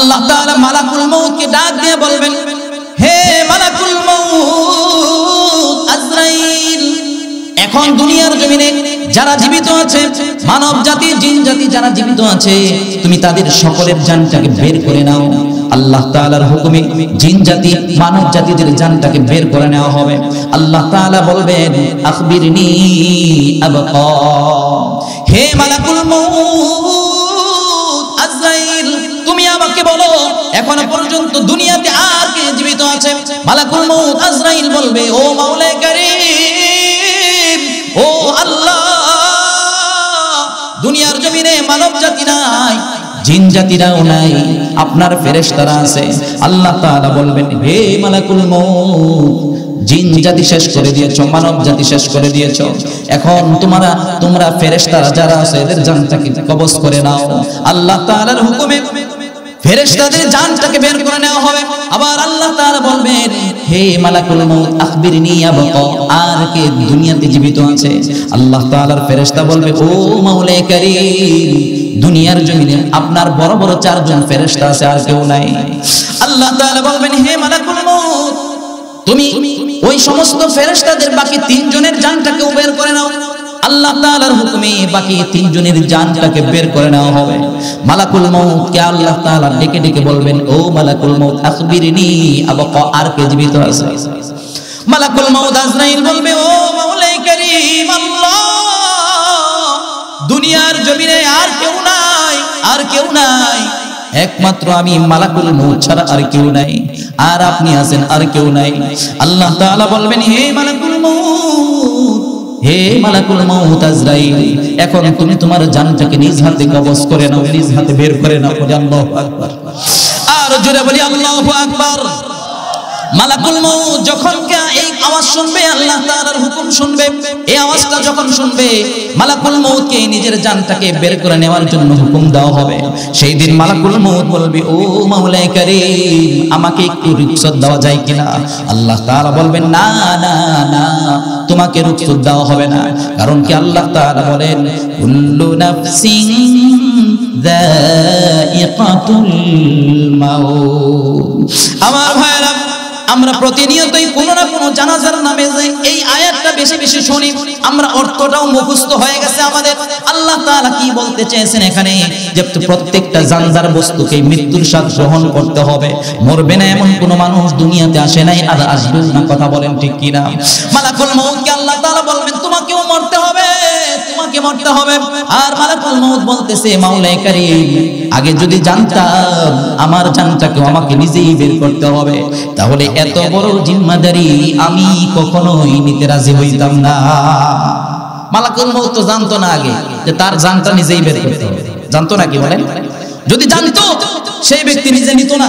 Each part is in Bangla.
আল্লাহ তাআলা মালাকুল মউতকে ডাক দিয়ে বলবেন, হে মালাকুল মউত আজরাইল, এখন দুনিয়ার জমিনে যারা জীবিত আছে, মানব জাতি জিন জাতি যারা জীবিত আছে, তুমি তাদের সকলের জানটাকে বের করে নাও। আল্লাহ তাআলার হুকুমে জিন জাতি মানব জাতিদের জানটাকে বের করে নেওয়া হবে। আল্লাহ তাআলা বলবেন, আখবিরনি আবকা, হে মালাকুল মউত আজরাইল, তুমি আমাকে বলো এখনো পর্যন্ত দুনিয়াতে আর কে জীবিত আছে? মালাকুল মউত আজরাইল বলবে, ও মাওলায়ে কারীম, ও আল্লাহ, দুনিয়ার জমিনে মানব জাতি নাই, জিন জাতিরাও নাই, আপনার ফেরেশতারা আছে। আল্লাহ তাআলা বলবেন, হে মালাকুল মউত, জিন জাতি শেষ করে দিয়েছো, মানব জাতি শেষ করে দিয়েছো, এখন তোমরা ফেরেশতারা যারা আছে এদের জানটাকে কবজ করে নাও। আল্লাহ তাআলার হুকুমে ফেরেশতাদের জানটাকে বের করে নেওয়া হবে। আবার আল্লাহ তাআলা বলবেন, হে মালাকুল মউত আখবিরনি আবকা, আর কে দুনিয়াতে জীবিত আছে? আল্লাহ তাআলার ফেরেশতা বলবে, ও মাওলায়ে কারীম, দুনিয়ার জমিনে আপনার বড় বড় চারজন ফেরেশতা আছে, আর কেউ নাই। আল্লাহ তাআলা বলবেন, হে মালাকুল মউত, তুমি ওই সমস্ত ফেরেশতাদের বাকি তিনজনের জানটাকে বের করে নাও। আল্লাহ তাআলার হুকুমে বাকি তিনজনের জানটাকে বের করে নেওয়া হবে। মালাকুল মউত কে আল্লাহ তাআলা ডেকে ডেকে বলবেন, ও মালাকুল মউত আখবিরনি আবকা, আর কে জীবিত আছে? মালাকুল মউত আজরাইল বলবে, ও মাওলায়ে কারীম, আল্লাহ, দুনিয়ার জমিনে আর কেউ নাই, আর কেউ নাই, একমাত্র আমি মালাকুল মউত ছাড়া আর কেউ নাই, আর আপনি আছেন, আর কেউ নাই। আল্লাহ তাআলা বলবেন, হে মালাকুল মউত, হে মালাকুল মউত আজরাইল, এখন তুমি তোমার জানটাকে নিজ হাতে কবজ করে নাও, নিজ হাতে বের করে নাও। আল্লাহু আকবার, আর জোরে বলি আল্লাহু আকবার। মালাকুল মউত যখন এই আওয়াজ শুনবে, আল্লাহ তাআলার হুকুম শুনবে, এই আওয়াজটা যখন শুনবে, মালাকুল মউতকে নিজের জানটাকে বের করে নেওয়ার জন্য হুকুম দেওয়া হবে। সেই দিন মালাকুল মউত বলবে, ও মাওলায়ে কারীম, আমাকে একটু রুখসত দেওয়া যায় কিনা? আল্লাহ তাআলা বলবেন, না না না, তোমাকে রুখসত দেওয়া হবে না। কারণ কি আল্লাহ তাআলা বলেন, কুল্লু নাফসিন যায়িকাতুল মাউত। আমার ভাইরা, আমরা প্রতিনিয়তই কোনো না কোনো জানাজার নামে যে এই আয়াতটা বেশি বেশি শুনি, আমরা অর্থটাও মুখস্থ হয়ে গেছে আমাদের। আল্লাহ তাআলা কি বলতে চেয়েছেন এখানে? যে প্রত্যেকটা জানদার বস্তুকে মৃত্যুর স্বাদ গ্রহণ করতে হবে। মরবে না এমন কোনো মানুষ দুনিয়াতে আসে নাই, আর আসবেও না। কথা বলেন ঠিক কিনা? মালাকুল মউতকে আল্লাহ তাআলা বলবেন, তোমাকেও মরতে হবে, তোমাকে মরতে হবে। আর মালাকুল মউত বলতেছে, মাওলায়ে কারীম, আগে যদি জানতাম আমার জানটাকে আমাকে নিজেই বের করতে হবে, তাহলে এত বড় জিম্মাদারি আমি কখনোই নিতে রাজি হইতাম না। মালাকুল মউত তো জানতো না আগে যে তার জানটা নিজেই বের করতে হবে, জানতো নাকি বলেন? যদি জানতো সেই ব্যক্তি নিজে নিত না।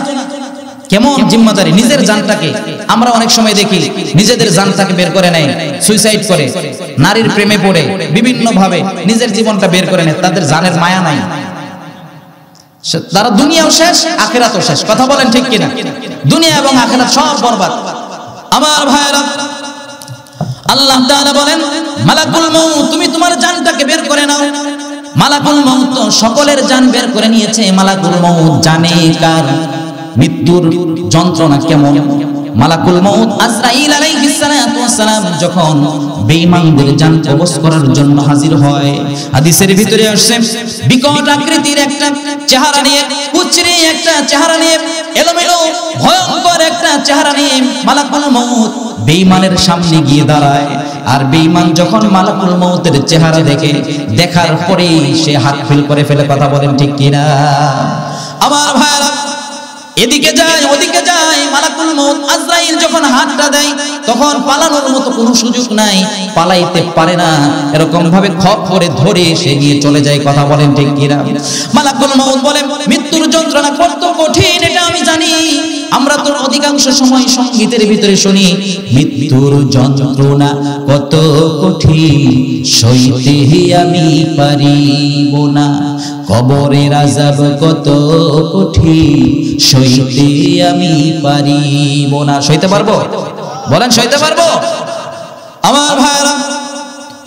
কেমন জিম্মাদারি, নিজের জানটাকে। আমরা অনেক সময় দেখি নিজেদের জানটাকে বের করে নেয়, সুইসাইড করে, নারীর প্রেমে পড়ে, বিভিন্ন ভাবে নিজের জীবনটা বের করে নেয়। তাদের জানের মায়া নাই, তারা দুনিয়াও শেষ, আখিরাতও শেষ। কথা বলেন ঠিক কিনা? দুনিয়া এবং আখিরাত সব বরবাদ। আমার ভাইরা, আল্লাহ তাআলা বলেন, মালাকুল মউত, তুমি তোমার জানটাকে বের করে নাও। মালাকুল মউত তো সকলের জান বের করে নিয়েছে। মালাকুল মউত জানে কার মৃত্যুর যন্ত্রণা কেমন। মালাকুল মউত আজরাইল আলাইহিস সালাতু ওয়াস সালাম যখন বেঈমানদের জান কবজ করার জন্য হাজির হয়, হাদিসের ভিতরে আসছে, বিকট আকৃতির একটা চেহারা নিয়ে, কুচরি একটা চেহারা নিয়ে, এলোমেলো ভয়ঙ্কর একটা চেহারা নিয়ে মালাকুল মউত বেঈমানের সামনে গিয়ে দাঁড়ায়। আর বেঈমান যখন মালাকুল মউতের চেহারা দেখে, দেখার পরেই সে হাত ফেল করে ফেলে। কথা বলেন ঠিক কিনা? আমার ভাইরা, এদিকে যায় ওদিকে যায়, মালাকুল মউত আজরাইল যখন হাতটা দেয় তখন পালানোর মতো কোনো সুযোগ নাই, পালাইতে পারে না। এরকম ভাবে খপ করে ধরে সে নিয়ে চলে যায়। কথা বলেন ঠিক কিনা? মালাকুল মউত বলে, মৃত্যুর যন্ত্রণা কত কঠিন এটা আমি জানি। আমরা তো অধিকাংশ সময় সংগীতের ভিতরে শুনি, মৃত্যুর যন্ত্রণা কত কঠিন, সইতে আমি পারিব না, কবরের আযাব কত কঠিন, সইতে আমি পারিব না। সইতে পারবো? বলেন, সইতে পারবো? আমার ভাইরা,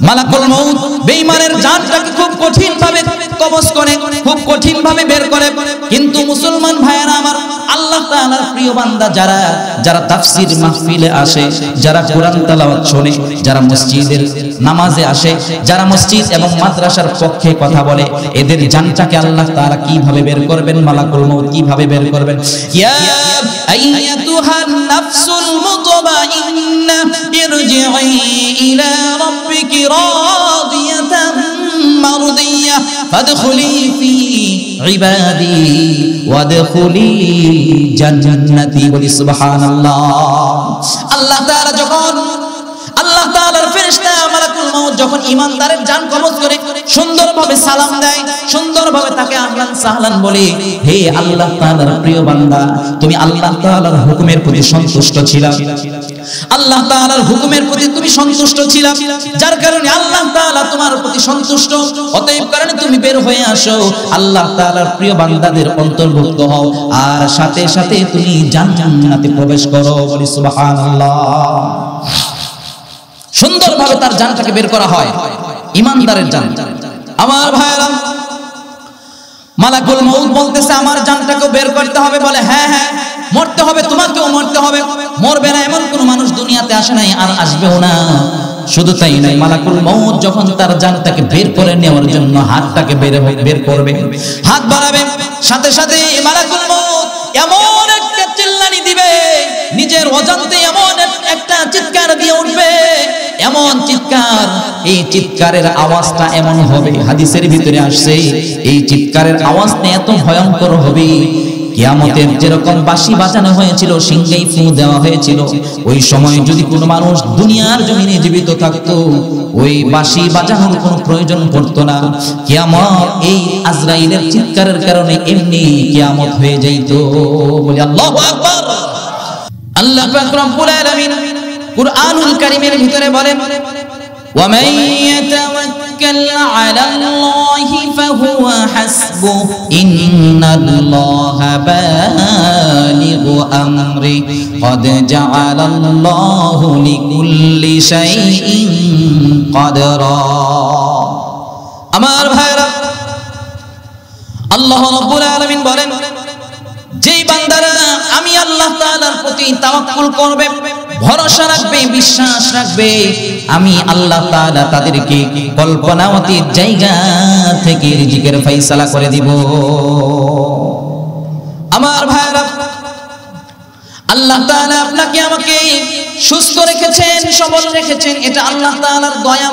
মালাকুল মউত বেঈমানের জানটাকে খুব কঠিন ভাবে কবজ করে, খুব কঠিন ভাবে বের করে। কিন্তু মুসলমান ভাইরা আমার, তাআলার প্রিয় বান্দা যারা যারা তাফসীর মাহফিলে আসে, যারা কোরআন তেলাওয়াত শোনে, যারা মসজিদের নামাজে আসে, যারা মসজিদ এবং মাদ্রাসার পক্ষে কথা বলে, এদের জানটাকে আল্লাহ তাআলা কিভাবে বের করবেন, মালাকুল মউত কিভাবে বের করবেন। ইয়া আইয়াতুহান নাফসুল মুতমাইন্না ইরজিই ইলা রাব্বিকি রাদিয়াতান মারদিয়া ফাদখুলি ফি ইবাদি ওয়াদখুলি জান্নাতি। বলি সুবহানাল্লাহ। আল্লাহ তাআলা যখন আল্লাহ তাআলার ফেরেশতা মালাকুল মউত যখন ঈমানদারের জান কবজ করে সুন্দরভাবে সালাম দেয়, সুন্দরভাবে তাকে আহলান সাহলান বলে, হে আল্লাহ তাআলার প্রিয় বান্দা, তুমি আল্লাহ তাআলার হুকুমের প্রতি সন্তুষ্ট ছিলা, আল্লাহ তাআলার হুকুমের প্রতি তুমি সন্তুষ্ট ছিলা, যার কারণে আল্লাহ তাআলা তোমার প্রতি সন্তুষ্ট, অতএব কারণে তুমি বের হয়ে আসো, আল্লাহ তাআলার প্রিয় বান্দাদের অন্তর্ভুক্ত হও, আর সাথে সাথে তুমি জান্নাতে প্রবেশ করো। বলি সুবহানাল্লাহ। সুন্দরভাবে তার জানটাকে বের করা হয়, ঈমানদারের জান। আমার ভাইরা, মালাকুল মউত বলতেছে আমার জানটাকে বের করতে হবে। বলে হ্যাঁ হ্যাঁ, মরতে হবে, তোমাকেও মরতে হবে। মরবে না এমন কোন মানুষ দুনিয়াতে আসে নাই, আর আসবেও না। শুধু তাই নয়, মালাকুল মউত যখন তার জানটাকে বের করে নেওয়ার জন্য হাতটাকে বের করবে, হাত বাড়াবে, সাথে সাথে মালাকুল মউত এমন একটা চিল্লানি দিবে, নিজের অজান্তে এমন একটা চিৎকার দিয়ে উঠবে, এমন চিৎকার, এই চিৎকারের আওয়াজটা এমন হবে, হাদিসের ভিতরে আসছে এই চিৎকারের আওয়াজটা এত ভয়ঙ্কর হবে, কিয়ামতের যেরকম বাঁশি বাজানো হয়েছিল, সিংহেই ফু দেওয়া হয়েছিল, ওই সময় যদি কোনো মানুষ দুনিয়ার জমিনে জীবিত থাকতো, ওই বাঁশি বাজানোর কোনো প্রয়োজন পড়তো না। কিয়ামত এই আজরাইলের চিৎকারের কারণে এমনি কিয়ামত হয়ে যাইত। বলি আল্লাহু আকবার। আল্লাহ পাক রব্বুল আলামিন কুরআনুল কারীমের ভিতরে বলেন, ওয়া মান ইয়াতাওয়াক্কাল আলাল্লাহি ফাহুয়া হাসবুহ ইন্নাল্লাহা বালিগু আমরি ক্বাদ জাআলাল্লাহু লিকুল্লি শাইইন কদরা। আমার ভাইরা, আল্লাহ রাব্বুল আলামিন বলেন, যেই বান্দারা আমি আল্লাহ তাআলার প্রতি তাওয়াক্কুল করবে, ভরসা রাখবে, বিশ্বাস রাখবে, আমি আল্লাহ তাআলা তাদেরকে কল্পনাতীত জায়গা থেকে রিজিকের ফয়সালা করে দিব। আমার ভাইরা, আল্লাহ তাআলা আপনাকে আমাকে সুস্থ রেখেছেন, সবল রেখেছেন, এটা আল্লাহ তাআলার দয়া।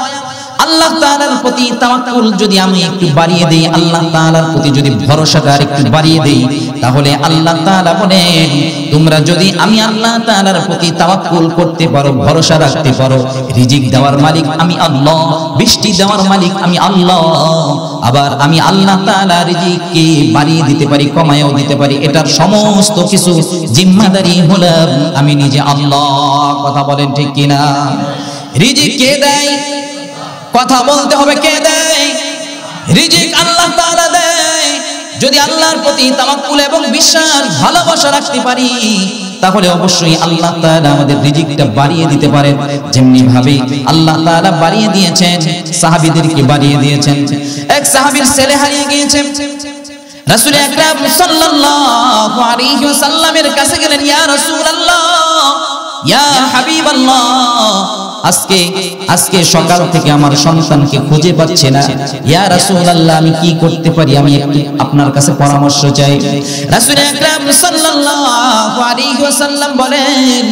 আল্লাহ তাআলার প্রতি তাওয়াক্কুল যদি আমি একটু বাড়িয়ে দেই, আল্লাহ তাআলার প্রতি যদি ভরসাটা একটু বাড়িয়ে দেই, তাহলে আল্লাহ তাআলা বলেন, তোমরা যদি আমি আল্লাহ তাআলার প্রতি তাওয়াক্কুল করতে পারো, ভরসা রাখতে পারো, রিজিক দেওয়ার মালিক আমি আল্লাহ, বৃষ্টি দেওয়ার মালিক আমি আল্লাহ, আবার আমি আল্লাহ তাআলা রিজিককে বাড়িয়ে দিতে পারি, কমায়ও দিতে পারি, এটার সমস্ত কিছু জিম্মাদারি হলাম আমি নিজে আল্লাহ। কথা বলেন ঠিক কিনা? রিজিক কে দেয়? কথা বলতে হবে, কে দেয়? রিজিক আল্লাহ তাআলা দেয়। যদি আল্লাহর প্রতি তাওয়াক্কুল এবং বিশ্বাস ভালোবাসা রাখতে পারি, তাহলে অবশ্যই আল্লাহ তাআলা আমাদের রিজিকটা বাড়িয়ে দিতে পারেন। যেমনি ভাবে আল্লাহ তাআলা বাড়িয়ে দিয়েছেন, সাহাবীদেরকে বাড়িয়ে দিয়েছেন। এক সাহাবীর ছেলে হারিয়ে গিয়েছে, রাসূল আকরাম সাল্লাল্লাহু আলাইহি ওয়াসাল্লামের কাছে গেলেন, ইয়া রাসূলুল্লাহ, ইয়া হাবিবাল্লাহ, আজকে সকাল থেকে আমার সন্তানকে খুঁজে পাচ্ছি না, ইয়া রাসূলুল্লাহ, আমি কি করতে পারি? আমি একটু আপনার কাছে পরামর্শ চাই। রাসূল আকরাম সাল্লাল্লাহু আলাইহি ওয়াসাল্লাম বলেন,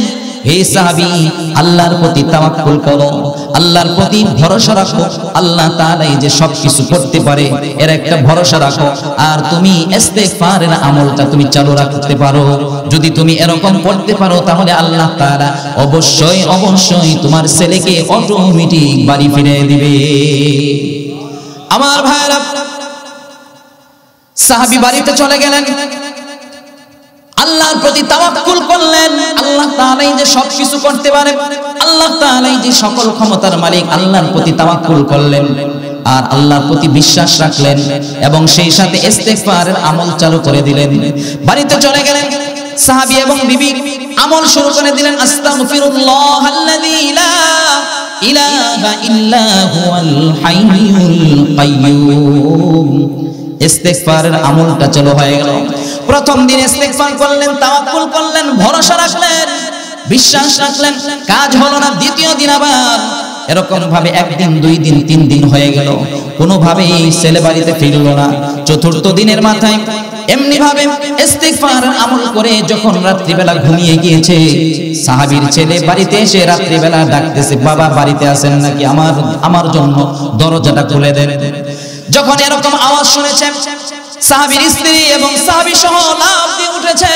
হে সাহাবী, আল্লাহর প্রতি তাওয়াক্কুল করো, আল্লাহর প্রতি ভরসা রাখো, আল্লাহ তাআলা এই যে সবকিছু করতে পারে এর একটা ভরসা রাখো, আর তুমি ইস্তিগফারের আমলটা তুমি চালু রাখতে পারো। যদি তুমি এরকম করতে পারো, তাহলে আল্লাহ তাআলা অবশ্যই অবশ্যই তোমার ছেলেকে অটোমেটিক বাড়ি ফিরিয়ে দিবে। আমার ভাইরা, সাহাবী বাড়িতে চলে গেলেন, আল্লাহর প্রতি তাওয়াক্কুল করলেন। আল্লাহ তাআলাই যে সবকিছু করতে পারে, আল্লাহ তাআলাই যে সকল ক্ষমতার মালিক, আল্লাহর প্রতি তাওয়াক্কুল করলেন আর আল্লাহর প্রতি বিশ্বাস রাখলেন এবং সেই সাথে ইস্তিগফারের আমল চালু করে দিলেন। বাড়িতে চলে গেলেন, সাহাবী এবং বিবি আমল শুরু করে দিলেন, আস্তাগফিরুল্লাহাল্লাযী লা ইলাহা ইল্লা হুয়াল হাইয়ুল কাইয়্যুম। ইস্তিগফারের আমলটা চালু হয়ে গেল। প্রথম দিন ইস্তিগফার করলেন, তাওয়াক্কুল করলেন, ভরসা রাখলেন, বিশ্বাস রাখলেন, কাজ হলো না। দ্বিতীয় দিন আবার এরকম ভাবে একদিন, 2 দিন, 3 দিন হয়ে গেল, কোনোভাবেই ছেলে বাড়িতে ফিরলো না। চতুর্থ দিনের মাথায় এমনি ভাবে ইস্তিগফার আমল করে যখন রাত্রিবেলা ঘুমিয়ে গিয়েছে, সাহাবীর ছেলে বাড়িতে এসে রাত্রিবেলা ডাকতেছে, বাবা বাড়িতে আছেন নাকি, আমার জন্য দরজাটা খুলে দেন। যখন এরকম আওয়াজ শুনেছে, সাহাবীর স্ত্রী এবং সাহাবী সহ লাফ দিয়ে উঠেছে।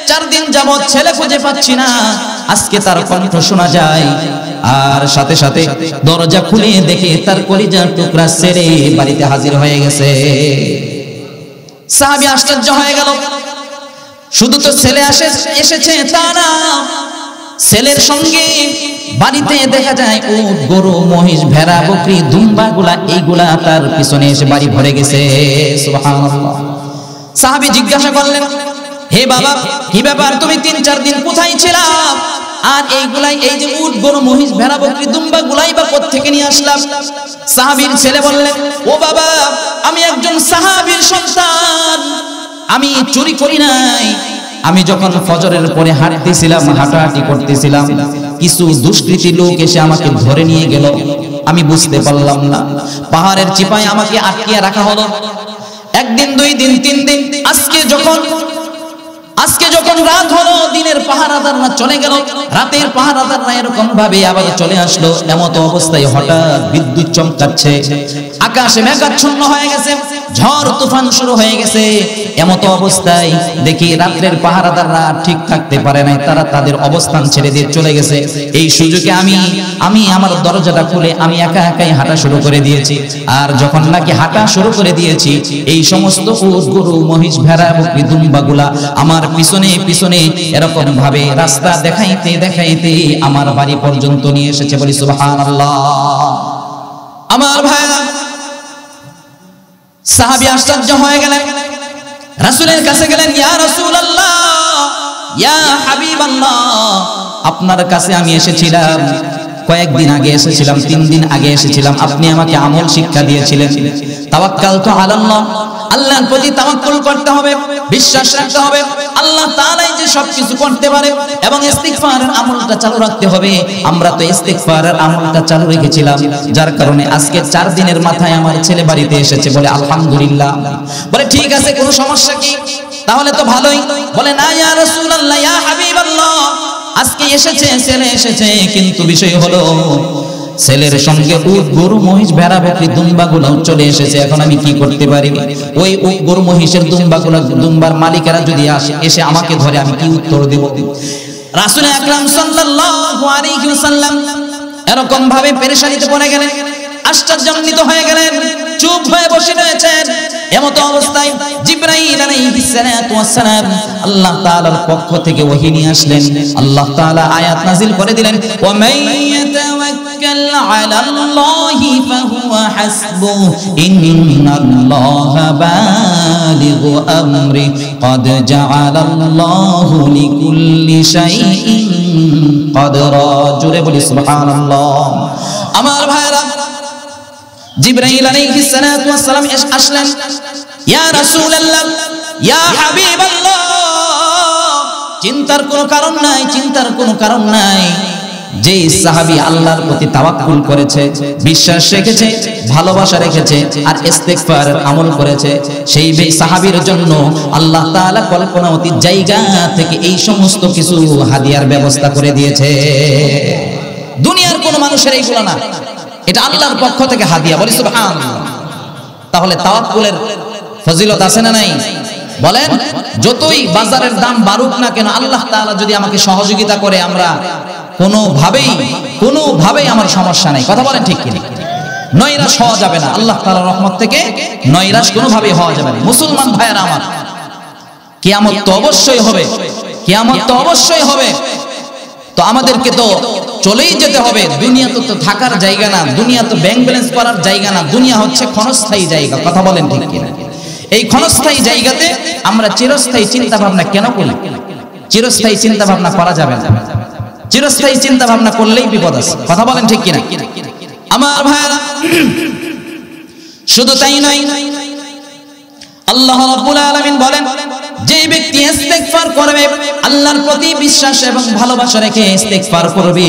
4 দিন যাবত ছেলে খুঁজে পাচ্ছি না, আজকে তার কণ্ঠ শোনা যায়। আর সাথে সাথে দরজা খুলে দেখে তার কলিজার টুকরা ছেড়ে বাড়িতে হাজির হয়ে গেছে। সাহাবী আশ্চর্য হয়ে গেল, শুধু তো ছেলে এসেছে তা না, ছেলের সঙ্গে বাড়িতে দেখা যায় উট, গরু, মহিষ, ভেড়া, বকরি, দুম্বাগুলা, এইগুলা তার পিছনে এসে বাড়ি ভরে গেছে। সুবহানাল্লাহ। সাহাবী জিজ্ঞাসা করলেন, হে বাবা, কি ব্যাপার, তুমি 3-4 দিন কোথায় ছিলা? আর এইগুলাই, এই যে উট, গরু, মহিষ, ভেড়া, বকরি, দুম্বাগুলাই বা কোত্থেকে নিয়ে আসলাম? সাহাবীর ছেলে বললেন, ও বাবা, আমি একজন সাহাবীর সন্তান, আমি চুরি করি নাই। আমি যখন ফজরের পরে হাঁটতেছিলাম, হাঁটাহাঁটি করতেছিলাম, কিছু দুষ্কৃতী লোক এসে আমাকে ধরে নিয়ে গেল, আমি বুঝতে পারলাম না। পাহাড়ের চিপায় আমাকে আটকিয়ে রাখা হলো। 1 দিন, 2 দিন, 3 দিন, আজকে যখন রাত হলো, দিনের পাহারাদাররা চলে গেল, রাতের পাহারাদাররা এরকম ভাবে আবার চলে আসলো। এমত অবস্থায় হঠাৎ বিদ্যুৎ চমকাচ্ছে, আকাশে মেঘাচ্ছন্ন হয়ে গেছে, ঝড় তুফান শুরু হয়ে গেছে। এমত অবস্থায় দেখি রাতের পাহারাদাররা ঠিক থাকতে পারে নাই, তারা তাদের অবস্থান ছেড়ে দিয়ে চলে গেছে। এই সুযোগে আমি আমার দরজাটা খুলে আমি একা একাই হাঁটা শুরু করে দিয়েছি। আর যখন নাকি হাঁটা শুরু করে দিয়েছি, এই সমস্ত উট, গরু, মহিষ, ভেড়া, বকরি, দুম্বাগুলা আমার পিছনে পিছনে এরকম ভাবে রাস্তা দেখাইতে দেখাইতে আমার বাড়ি পর্যন্ত নিয়ে এসেছে। বলি সুবহানাল্লাহ। আমার ভাইরা, সাহাবী আশ্চর্য হয়ে গেলেন, রাসূলের কাছে গেলেন, ইয়া রাসূলুল্লাহ, ইয়া হাবিবাল্লাহ, আপনার কাছে আমি এসেছিলাম, কয়েকদিন আগে এসেছিলাম, 3 দিন আগে এসেছিলাম, আপনি আমাকে আমল শিক্ষা দিয়েছিলেন, তাওয়াক্কালতু আলাল্লাহ, আল্লাহর প্রতি তাওয়াক্কুল করতে হবে, বিশ্বাস রাখতে হবে, আল্লাহ তাআলাই যে সবকিছু করতে পারে, এবং ইস্তিগফারের আমলটা চালু রাখতে হবে। আমরা তো ইস্তিগফারের আমলটা চালু রেখেছিলাম, যার কারণে আজকে 4 দিনের মাথায় আমার ছেলে বাড়িতে এসেছে। বলে আলহামদুলিল্লাহ। বলে ঠিক আছে, কোনো সমস্যা কি? তাহলে তো ভালোই। বলে না ইয়া রাসূলুল্লাহ, ইয়া হাবিবাল্লাহ, আজকে এসেছে, ছেলে এসেছে, কিন্তু বিষয় হলো ছেলের সঙ্গে উট, গরু, মহিষ, ভেড়া, বকরি, দুম্বাগুলো চলে এসেছে। এখন আমি কি করতে পারি? ওই উট, গরু, মহিষের, দুম্বাগুলো, দুম্বার মালিকেরা যদি এসে আমাকে ধরে, আমি কি উত্তর দেব? রাসূল আকরাম সাল্লাল্লাহু আলাইহি ওয়াসাল্লাম এরকম ভাবে পেরেশানিতে পড়ে গেলেন, আশ্চর্যান্বিত হয়ে গেলেন, চুপ হয়ে বসে রয়েছেন। এমত অবস্থায় জিবরাইল আলাইহিস সালাতু ওয়াস সালাম আল্লাহ তাআলার পক্ষ থেকে ওহী নিয়ে আসলেন। আল্লাহ তাআলা আয়াত নাযিল করে দিলেন, ওয়া মাইয়াতাওয়াক্কাল আলাল্লাহি ফাহুয়া হাসবুহু ইন্নাল্লাহা বালিগু আমরি ক্বাদ জাআলাল্লাহু লিকুল্লি শাইইন কদরা। জোরে বলি সুবহানাল্লাহ। আমার ভাইরা, জিবরাইল আলাইহিস সালাতু ওয়াস সালাম আসলেন, ইয়া রাসূলুল্লাহ, ইয়া হাবিবাল্লাহ, চিন্তার কোনো কারণ নাই, চিন্তার কোনো কারণ নাই। যে সাহাবী আল্লাহর প্রতি তাওয়াক্কুল করেছে, বিশ্বাস রেখেছে, ভালোবাসা রেখেছে, আর ইস্তিগফারের আমল করেছে, সেই সাহাবীর জন্য আল্লাহ তাআলা কল্পনাতীত জায়গা থেকে এই সমস্ত কিছু হাদিয়ার ব্যবস্থা করে দিয়েছে। দুনিয়ার কোনো মানুষের এইগুলো না, এটা আল্লাহর পক্ষ থেকে হাদিয়া। বলি সুবহানাল্লাহ। তাহলে তাওয়াক্কুলের ফজিলত আছে না নাই? বলেন, যতই বাজারের দাম বাড়ুক না কেন, আল্লাহ তাআলা যদি আমাকে সহযোগিতা করে, আমরা কোনোভাবেই আমার সমস্যা নাই। কথা বলেন ঠিক কিনা? নৈরাশ হওয়া যাবে না, আল্লাহ তাআলার রহমত থেকে নৈরাশ কোনোভাবেই হওয়া যাবে না। মুসলমান ভাইয়েরা আমার, কিয়ামত তো অবশ্যই হবে, কিয়ামত তো অবশ্যই হবে। তো আমাদেরকে তো চলেই যেতে হবে। দুনিয়া তো থাকার জায়গা না, দুনিয়া তো ব্যাংক ব্যালেন্স করার জায়গা না, দুনিয়া হচ্ছে ক্ষণস্থায়ী জায়গা। কথা বলেন ঠিক কিনা? এই ক্ষণস্থায়ী জায়গাতে আমরা চিরস্থায়ী চিন্তা ভাবনা কেন করি? চিরস্থায়ী চিন্তা ভাবনা করা যাবে না, চিরস্থায়ী চিন্তা ভাবনা করলেই বিপদ আছে। কথা বলেন ঠিক কিনা? আমার ভাইরা, শুধু তাই নয়, আল্লাহ রাব্বুল আলামিন বলেন, যে ব্যক্তি ইস্তেগফার করবে, আল্লাহর প্রতি বিশ্বাস এবং ভালোবাসা রেখে ইস্তেগফার করবে,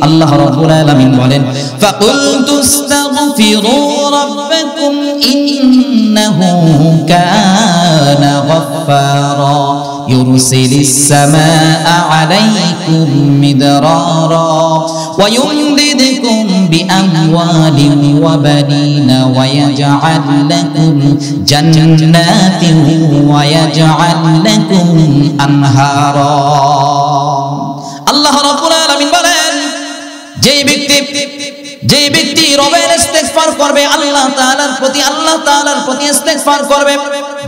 আল্লাহ রাব্বুল আলামিন বলেন ফাকুল তুস্তাগফিরু রাব্বাকুম ইন্নাহু কানা গাফফারা ইউরসিলিস সামাআ আলাইকুম মিদরারা ওয়া ইউমদিদকুম বিআমওয়ালিন ওয়া বানিনা ওয়া ইয়াজআল লাকুম জান্নাতিন ওয়া ইয়াজআল লাকুম আনহারা। আল্লাহ রাব্বুল আলামিন বলেন যে ব্যক্তি রবের ইস্তেগফার করবে, আল্লাহ তাআলার প্রতি ইস্তেগফার করবে,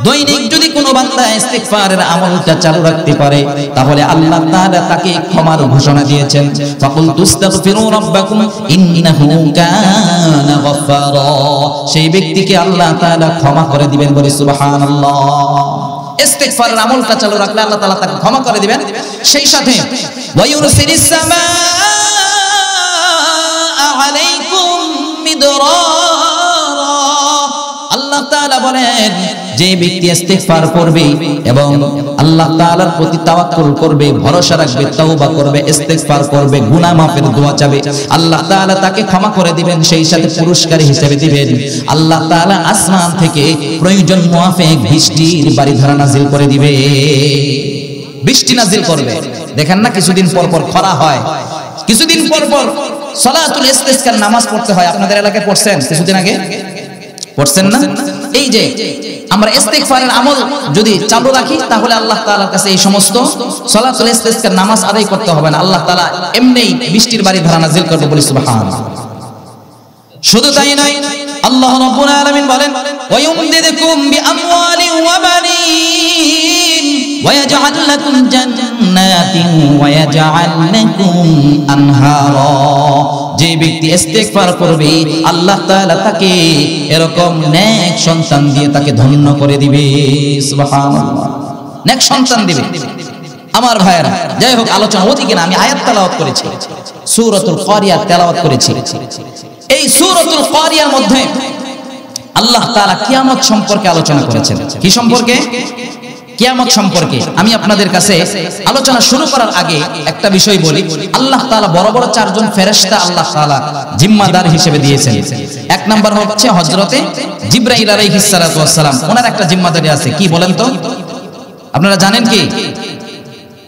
দৈনিক যদি কোনো বান্দা ইস্তেগফারের আমলটা চালু রাখতে পারে, তাহলে আল্লাহ তাআলা তাকে ক্ষমার ঘোষণা দিয়েছেন। ফাকুল তুস্তাগফিরু রাব্বাকুম ইন্নাহু কানা গাফফারা, সেই ব্যক্তিকে আল্লাহ তাআলা ক্ষমা করে দিবেন, বলে সুবহানাল্লাহ। ইস্তেগফারের আমলটা চালু রাখলে আল্লাহ তাআলা তাকে ক্ষমা করে দিবেন। সেই সাথে ওয়া ইউরসিলিস সামাআ আলাইকুম মিদরারা, আল্লাহ তাআলা বলেন যে ব্যক্তি ইস্তেগফার করবে এবং আল্লাহ তাআলার প্রতি তাওয়াক্কুল করবে, ভরসা রাখবে, তওবা করবে, ইস্তেগফার করবে, গুনাহ মাফের দোয়া চাবে, আল্লাহ তাআলা তাকে ক্ষমা করে দিবেন। সেই সাথে পুরস্কার হিসেবে দিবেন আল্লাহ তাআলা আসমান থেকে প্রয়োজন মুআফিক বৃষ্টির বারিধারা নাজিল করে দিবে, বৃষ্টি নাজিল করবে। দেখেন না কিছুদিন পর পর খরা হয়, কিছুদিন পর পর সালাতুল ইস্তিসকার নামাজ পড়তে হয়। আপনাদের এলাকায় পড়ছেন কিছুদিন আগে? পড়ছেন না? এই যে আমরা ইস্তিগফারের আমল যদি চালু রাখি, তাহলে আল্লাহ তাআলার কাছে এই সমস্ত সালাতুল ইস্তিসকার নামাজ আদায় করতে হবে না, আল্লাহ তাআলা এমনিই বৃষ্টির বারিধারা নাজিল করবে, বলি সুবহানাল্লাহ। শুধু তাই নয়, আল্লাহ রাব্বুল আলামিন বলেন ওয়া ইউমদিদকুম বিআমওয়ালিন ওয়া বানিন ওয়া ইয়াজআল লাকুম জান্নাতিন ওয়া ইয়াজআল লাকুম আনহারা। যে ব্যক্তি ইস্তেগফার করবে, আল্লাহ তাআলা তাকে এরকম নেক সন্তান দিয়ে তাকে ধন্য করে দিবে, সুবহানাল্লাহ। নেক সন্তান দিবে। আমার ভাইয়েরা, যাই হোক, আলোচনা ওদিকে না, আমি আয়াত তেলাওয়াত করেছি, সূরাতুল কারিয়া তেলাওয়াত করেছি। এই সূরাতুল কারিয়ার মধ্যে আল্লাহ তাআলা কিয়ামত সম্পর্কে আলোচনা করেছেন। কি সম্পর্কে? কিয়ামত সম্পর্কে। আমি আপনাদের কাছে আলোচনা শুরু করার আগে একটা বিষয় বলি। আল্লাহ তাআলা বড় বড় চারজন ফেরেশতা আল্লাহ তাআলা জিম্মাদার হিসেবে দিয়েছেন। এক নাম্বার হচ্ছে হযরতে জিবরাইল আলাইহিস সালাতু ওয়াস সালাম, ওনার একটা জিম্মাদারি আছে। কি বলেন তো? আপনারা জানেন কি?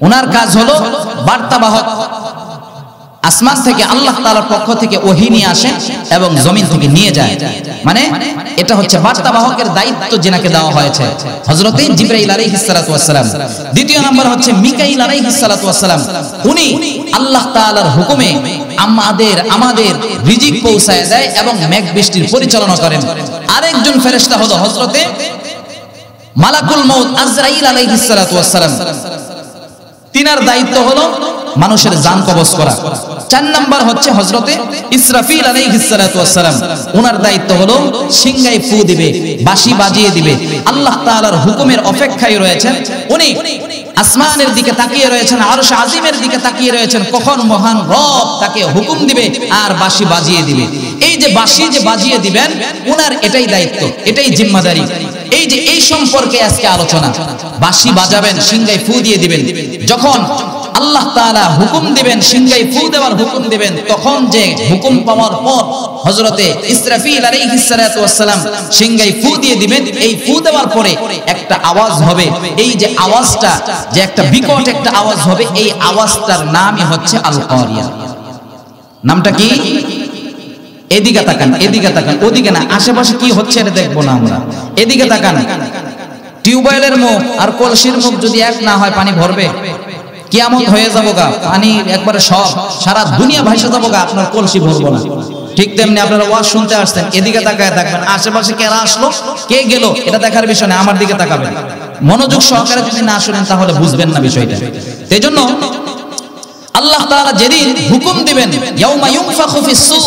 ওনার কাজ হলো বার্তাবাহক। আসমান থেকে আল্লাহ তাআলার পক্ষ থেকে ওহী নিয়ে আসে এবং জমিন থেকে নিয়ে যায়, মানে এটা হচ্ছে বার্তাবাহকের দায়িত্ব যেনাকে দেওয়া হয়েছে, হযরতে জিবরাইল আলাইহিস সালাতু ওয়াস সালাম। দ্বিতীয় নাম্বার হচ্ছে মিকাইল আলাইহিস সালাতু ওয়াস সালাম, উনি আল্লাহ তাআলার হুকুমে আমাদের রিজিক পৌঁছায় দেয় এবং মেঘ বৃষ্টির পরিচালনা করেন। আরেকজন ফেরেশতা হলো হযরতে মালাকুল মউত আজরাইল আলাইহিস সালাতু ওয়াস সালাম, তিনার দায়িত্ব হলো মানুষের জান কবজ করা। চার নাম্বার হচ্ছে হযরতে ইসরাফিল আলাইহিস সালাতু ওয়াস সালাম, ওনার দায়িত্ব হলো সিংহায় ফু দিবে, বাঁশি বাজিয়ে দিবে। আল্লাহ তাআলার হুকুমের অপেক্ষায় রয়েছেন উনি, আসমানের দিকে তাকিয়ে রয়েছেন, আরশ আজিমের দিকে তাকিয়ে রয়েছেন, কখন মহান রব তাকে হুকুম দিবে আর বাঁশি বাজিয়ে দিবে। এই যে বাঁশি যে বাজিয়ে দিবেন, ওনার এটাই দায়িত্ব, এটাই জিম্মাদারি। এই যে এই সম্পর্কে আজকে আলোচনা। বাঁশি বাজাবেন, সিংহায় ফু দিয়ে দিবেন। যখন আল্লাহ তাআলা হুকুম দিবেন, সিংহায় ফু দেওয়ার হুকুম দিবেন, তখন যে হুকুম পাওয়ার পর হযরতে ইসরাফিল আলাইহিস সালাতু ওয়াস সালাম সিংহায় ফু দিয়ে দিবেন। এই ফু দেওয়ার পরে একটা আওয়াজ হবে, এই যে আওয়াজটা, যে একটা বিকট একটা আওয়াজ হবে, এই আওয়াজটার নামই হচ্ছে আল কারিয়া। নামটা কি? এদিকে তাকান, এদিকে তাকান, ওদিকে না, আশেপাশে কি হচ্ছে এটা দেখবো না আমরা। এদিকে তাকান। টিউবওয়েলের মুখ আর কলসির মুখ যদি এক না হয়, পানি ভরবে? কিয়ামত হয়ে যাবো গা, পানি একবারে সব সারা দুনিয়া ভাসে যাবো গা, আপনার কলসি ভরবো না। ঠিক তেমনি আপনারা ওয়াজ শুনতে আসছেন, এদিকে তাকায় থাকবেন, আশেপাশে কে আসলো কে গেল এটা দেখার বিষয় না, আমার দিকে তাকাবেন। মনোযোগ সহকারে যদি না শুনেন তাহলে বুঝবেন না বিষয়টা। এই জন্য আল্লাহ তাআলা যেদিন হুকুম দিবেন, ইয়াউমা ইউনফাখু ফিস সূর,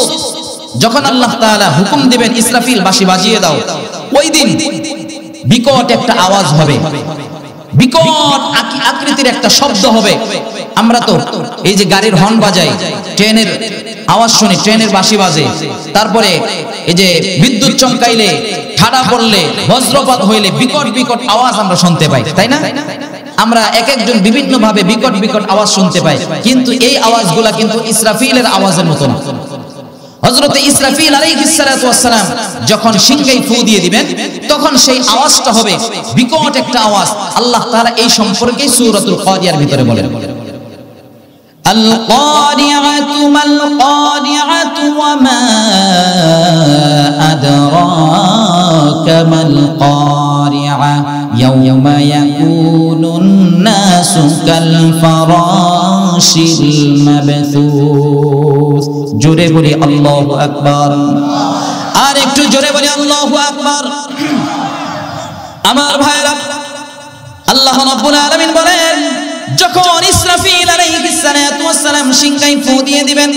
যখন আল্লাহ তাআলা হুকুম দিবেন ইসরাফিল বাঁশি বাজিয়ে দাও, ওই দিন বিকট একটা আওয়াজ হবে, বিকট আকৃতির একটা শব্দ হবে। আমরা তো এই যে গাড়ির হর্ন বাজাই, ট্রেনের আওয়াজ শুনি, ট্রেনের বাঁশি বাজে, তারপরে এই যে বিদ্যুৎ চমকাইলে ঠাডা পড়লে বজ্রপাত হইলে বিকট বিকট আওয়াজ আমরা শুনতে পাই, তাই না? আমরা এক একজন বিভিন্ন ভাবে বিকট বিকট আওয়াজ শুনতে পাই, কিন্তু এই আওয়াজগুলা কিন্তু ইসরাফিলের আওয়াজের মতো না। হযরত ইসরাফিল আলাইহিস সালাতু ওয়াস সালাম যখন সিংহায় ফু দিয়ে দিবেন তখন সেই আওয়াজটা হবে বিকট একটা আওয়াজ। আল্লাহ তাআলা এই সম্পর্কে সূরাতুল কারিয়ার ভিতরে বলেন, আল কারিয়াতু মাল কারিয়াতু ওয়া মা আদরাকা মাল কারিয়া ইয়াউমা ইয়াকুনুন নাসু কাল ফারাশিল মাবথুস। জোরে বলি আল্লাহু আকবার, আর একটু জোরে বলি আল্লাহু আকবার। আমার ভাইরা, আল্লাহ রাব্বুল আলামিন বলেন, যখন ইসরাফিল আলাইহিস সালাতু ওয়াস সালাম সিংহায় ফু দিয়ে দিবেন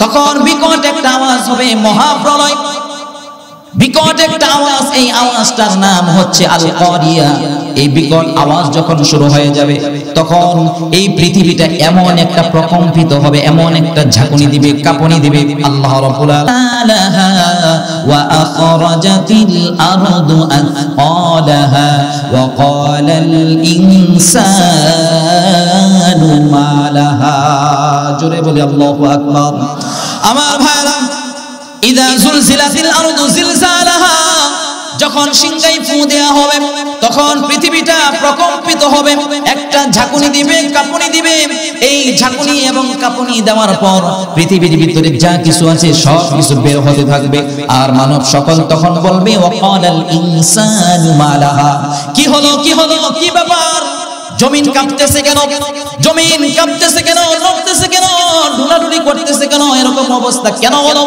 তখন বিকট একটা আওয়াজ হবে, মহাপ্রলয়, বিকট একটা আওয়াজ। এই আওয়াজটার নাম হচ্ছে আল কারিয়া। এই বিকট আওয়াজ যখন শুরু হয়ে যাবে তখন এই পৃথিবীটা এমন একটা প্রকম্পিত হবে, এমন একটা ঝাঁকুনি দিবে, কাঁপুনি দিবে। আল্লাহ রাব্বুল আলামিন ওয়া আখরাজাতিল আরদু আথকালাহা ওয়া ক্বালাল ইনসানু মা লাহা। জোরে বলি আল্লাহু আকবার। আমার ভাইরা, ইযা যুলজিলাতিল আরদু জিলজালাহা, যখন সিংহায় ফু দেয়া হবে তখন পৃথিবীটা প্রকম্পিত হবে, একটা ঝাঁকুনি দিবে, কাঁপুনি দিবে। এই ঝাঁকুনি এবং কাঁপুনি দেওয়ার পর পৃথিবীর ভিতরে যা কিছু আছে সব কিছু বের হতে থাকবে, আর মানব সকল তখন বলবে ওয়া ক্বালাল ইনসানু মা লাহা। কি হলো, কি হলো, কি ব্যাপার? জমিন কাঁপতেছে কেন? জমিন কাঁপতেছে কেন? নড়তেছে কেন? ঢুলাঢুলি করতেছে কেন? এরকম অবস্থা কেন হলো?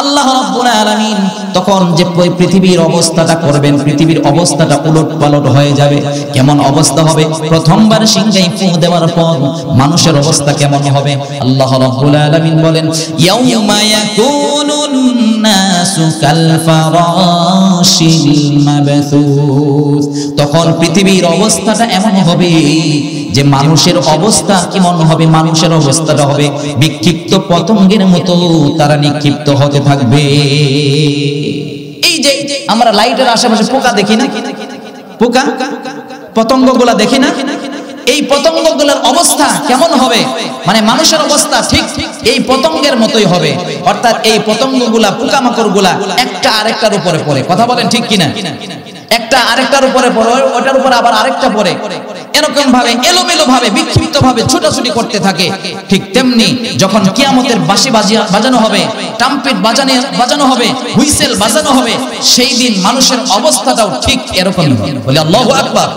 আল্লাহ রাব্বুল আলামিন তখন যে পৃথিবীর অবস্থাটা করবেন, পৃথিবীর অবস্থাটা উলটপালট হয়ে যাবে। কেমন অবস্থা হবে? প্রথমবার সিংহায় ফু দেওয়ার পর মানুষের অবস্থা কেমন হবে? আল্লাহ রাব্বুল আলামিন বলেন, ইয়াউমা ইয়াকুনুন নাসু কাল ফারাশিল মাবথুস। তখন পৃথিবীর অবস্থাটা এমন হবে যে মানুষের অবস্থা কেমন হবে? মানুষের অবস্থাটা হবে বিক্ষিপ্ত পতঙ্গের মতো, তারা নিক্ষিপ্ত হতে থাকবে। এই যে আমরা লাইটের আশেপাশে পোকা দেখি না, পোকা পতঙ্গগুলা দেখি না, এই পতঙ্গগুলোর অবস্থা কেমন হবে? মানে মানুষের অবস্থা ঠিক এই পতঙ্গের মতোই হবে। অর্থাৎ এই পতঙ্গগুলা, পোকামাকড়গুলা একটা আরেকটার উপরে পড়ে। কথা বলেন ঠিক কিনা? একটা আরেকটার উপরে পড়ে, ওটার উপরে আবার আরেকটা পড়ে, এরকম ভাবে এলোমেলো ভাবে বিক্ষিপ্ত ভাবে ছোটাছুটি করতে থাকে। ঠিক তেমনি যখন কিয়ামতের বাঁশি বাজানো হবে, ট্রাম্পেট বাজানো হবে, হুইসেল বাজানো হবে, সেই দিন মানুষের অবস্থাটাও ঠিক এরকম হবে। বলি আল্লাহু আকবার।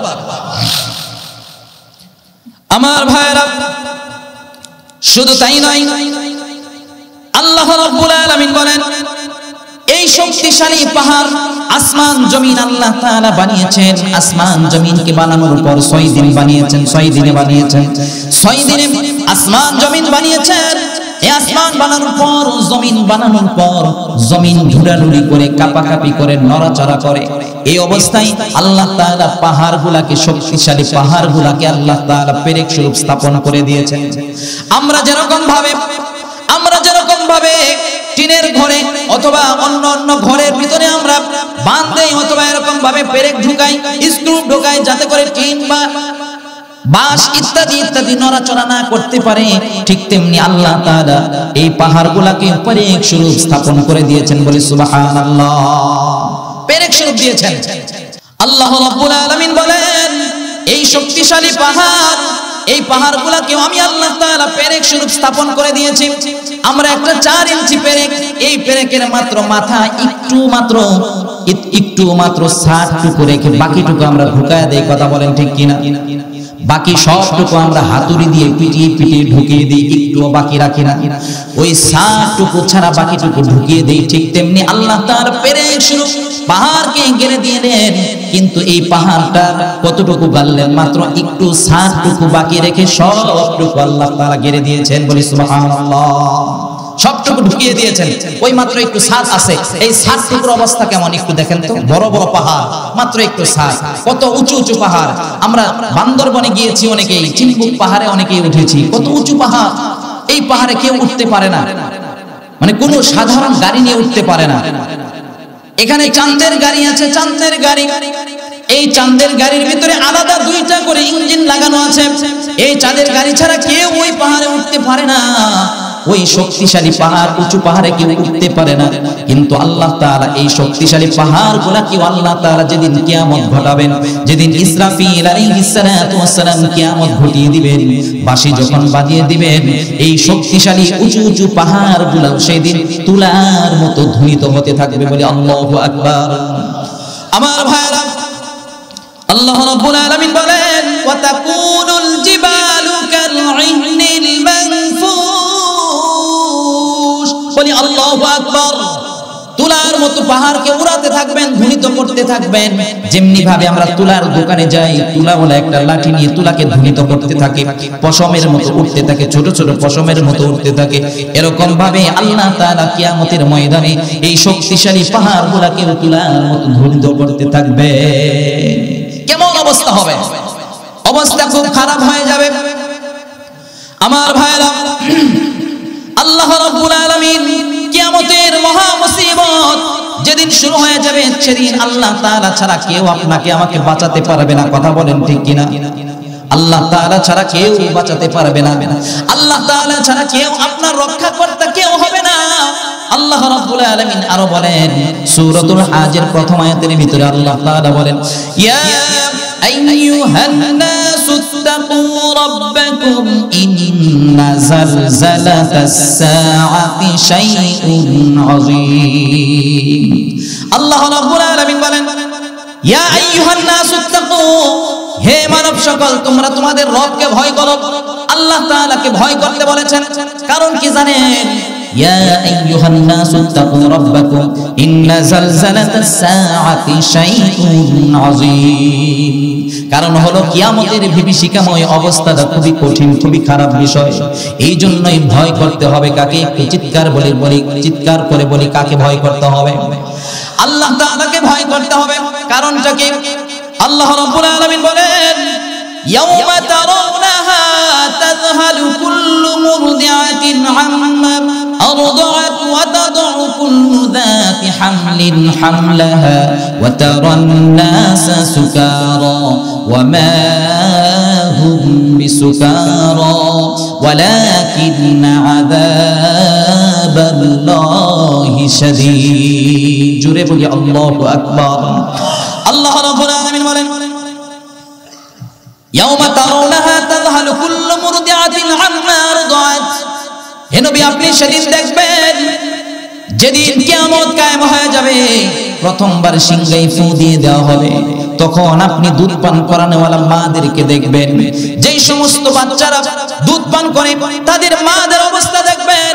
আমার ভাইরা, শুধু তাই নয়, আল্লাহ রাব্বুল আলামিন বলেন, এই শক্তিশালী পাহাড়, আসমান জমিন আল্লাহ তাআলা বানিয়েছেন। আসমান জমিনকে বানানোর পর 6 দিন বানিয়েছেন, 6 দিনে বানিয়েছেন, 6 দিনে আসমান জমিন বানিয়েছেন। এই আসমান বানানোর পর, জমিন বানানোর পর, জমিন ঢুলাঢুলি করে, কাঁপাকাঁপি করে, নড়াচড়া করে। এই অবস্থায় আল্লাহ তাআলা পাহাড়গুলোকে, শক্তিশালী পাহাড়গুলোকে আল্লাহ তাআলা পেরেক স্বরূপ স্থাপন করে দিয়েছেন। আমরা যেরকম ভাবে টিনের ঘরে অথবা অন্য অন্য ঘরের ভিতরে আমরা বাঁধে অথবা এরকম ভাবে পেরেক ঢুকাই, স্ক্রু ঢুকাই, যাতে করে টিন বা বাঁশ ইত্যাদি ইত্যাদি নড়াচড়া না করতে পারে, ঠিক তেমনি আল্লাহ তাআলা এই পাহাড়গুলোকে পেরেক স্বরূপ স্থাপন করে দিয়েছেন। বলি সুবহানাল্লাহ। পেরেক স্বরূপ দিয়েছেন। আল্লাহ রাব্বুল আলামিন বলেন, এই শক্তিশালী পাহাড়, এই পাহাড়গুলোকে আমি আল্লাহ তাআলা পেরেক স্বরূপ স্থাপন করে দিয়েছি। আমরা একটা 4 ইঞ্চি পেরেক, এই পেরেকের মাত্র মাথা একটু মাত্র 60 টুকু রেখে বাকিটুকু আমরা ঢুকায় দেই। কথা বলেন ঠিক কিনা? বাকি সবটুকু আমরা হাতুড়ি দিয়ে পিটিয়ে পিটিয়ে ঢুকিয়ে দিই, একটুও বাকি রাখি না। ওই 60 টুকু ছাড়া বাকিটুকু ঢুকিয়ে দেই। ঠিক তেমনি আল্লাহ তাআলা পেরেক স্বরূপ পাহাড়কে গেড়ে দিয়ে দেন, কিন্তু এই পাহাড়টা কতটুকু গাললেন? মাত্র একটু 60 টুকু বাকি রেখে সবটুকু আল্লাহ তাআলা গেড়ে দিয়েছেন। বলি সুবহানাল্লাহ। সবটুকু ঢুকিয়ে দিয়েছেন, ওই মাত্র একটু ছাদ আছে। এই ছাদ টুকুর অবস্থা কেমন একটু দেখেন তো। বড় বড় পাহাড়, মাত্র একটু ছাদ, কত উঁচু উঁচু পাহাড়। আমরা বান্দরবনে গিয়েছি অনেকেই, চিম্বুক পাহাড়ে অনেকেই উঠেছি, কত উঁচু পাহাড়। এই পাহাড়ে কেউ উঠতে পারে না, মানে কোনো সাধারণ গাড়ি নিয়ে উঠতে পারে না। এখানে চাঁদের গাড়ি আছে, চাঁদের গাড়ি। এই চাঁদের গাড়ির ভিতরে আলাদা দুইটা করে ইঞ্জিন লাগানো আছে। এই চাঁদের গাড়ি ছাড়া কেউ ওই পাহাড়ে উঠতে পারে না। ওই শক্তিশালী পাহাড়, উঁচু পাহাড়ে কেউ উঠতে পারে না। কিন্তু আল্লাহ তাআলা এই শক্তিশালী পাহাড়গুলোকে আল্লাহ তাআলা যেদিন কিয়ামত ঘটাবেন, যেদিন ইসরাফিল আলাইহিস সালাতু ওয়াস সালাম কিয়ামত ঘটিয়ে দিবেন, বাঁশি যখন বাজিয়ে দিবেন, এই শক্তিশালী উঁচু উঁচু পাহাড়গুলো সেদিন তুলার মতো ধ্বনিত হতে থাকবে। বলে আল্লাহু আকবার। আমার ভাইরা, আল্লাহ রাব্বুল আলামিন বলেন ওয়া তাকুনুল জিবালু কাল'ইহনিল মানফুশ। বলি আল্লাহু আকবার। তুলার মতো পাহাড়কে উড়াতে থাকবেন, ধ্বনিত করতে থাকবেন। যেমনি ভাবে আমরা তুলার দোকানে যাই, তুলাওয়ালা একটা লাঠি নিয়ে তুলাকে ধ্বনিত করতে থাকে, পশমের মতো উঠতে থাকে, ছোট ছোট পশমের মতো উঠতে থাকে। এরকম ভাবে আল্লাহ তাআলা কিয়ামতের ময়দানে এই শক্তিশালী পাহাড়গুলোকে তুলার মতো ধ্বনিত করতে থাকবে। কেমন অবস্থা হবে? অবস্থা খুব খারাপ হয়ে যাবে। আমার ভাইরা, আল্লাহ রাব্বুল আলামিন কিয়ামতের মহা মুসিবত যেদিন শুরু হয়ে যাবে, সেদিন আল্লাহ তাআলা ছাড়া কেউ আপনাকে আমাকে বাঁচাতে পারবে না। কথা বলেন ঠিক কিনা? আল্লাহ তাআলা ছাড়া কেউ বাঁচাতে পারবে না। আল্লাহ তাআলা ছাড়া কেউ আপনার রক্ষাকর্তা কেউ হবে না। আল্লাহ রাব্বুল আলামিন আরো বলেন সূরাতুল হাজের প্রথম আয়াতের ভিতরে আল্লাহ তাআলা বলেন, ইয়া আইয়ুহান নাসুত্তাকু রাব্বাকুম ইন্না জালজালাতাস সাআতি শাইউন আযীম। আল্লাহ রাব্বুল আলামিন বলেন, ইয়া আইয়ুহান নাসুত্তাকু, হে মানব সকল, তোমরা তোমাদের রবকে ভয় করো। আল্লাহ তাআলাকে ভয় করতে বলেছেন, কারণ কি জানেন? ইয়া আইয়ুহান নাসুত্তাকু রাব্বাকুম ইন্না জালজালাতাস সাআতি শাইউন আযীম। কারণ হলো কিয়ামতের বিভীষিকাময় অবস্থাটা খুবই কঠিন, খুবই খারাপ বিষয়। এই জন্যই ভয় করতে হবে কাকে? একটু চিৎকার করে বলি কাকে ভয় করতে হবে? আল্লাহ তাআলাকে ভয় করতে হবে। কারণটা কি? আল্লাহ রাব্বুল আলামিন বলেন, ইয়াউমা তারাউনাহা তাযহালু কুল্লু মুরদিআতিন আম্মা আরদাআত ওয়া তাদউ কুল্লু যাতি হামলিন হামলাহা ওয়া তারান নাসা সুকারা ওয়া মা হুম বিসুকারা ওয়ালাকিন্না আযাবাল্লাহি শাদীদ। জোরে বলি আল্লাহু আকবার। আল্লাহ রাব্বুল আলামিন বলেন, ইয়াউমা তারাউনাহা তাযহালু কুল্লু মুরদিআতিন আম্মা আরদাআত। হে নবী, আপনি সেদিন দেখবেন যেদিন কিয়ামত কায়েম হয়ে যাবে, প্রথমবার সিংহায় ফু দিয়ে দেওয়া হবে। তখন আপনি দুধ পান করানোওয়ালা মাদেরকে দেখবেন। যেই সমস্ত বাচ্চারা দুধ পান করে তাদের মাদের অবস্থা দেখবেন।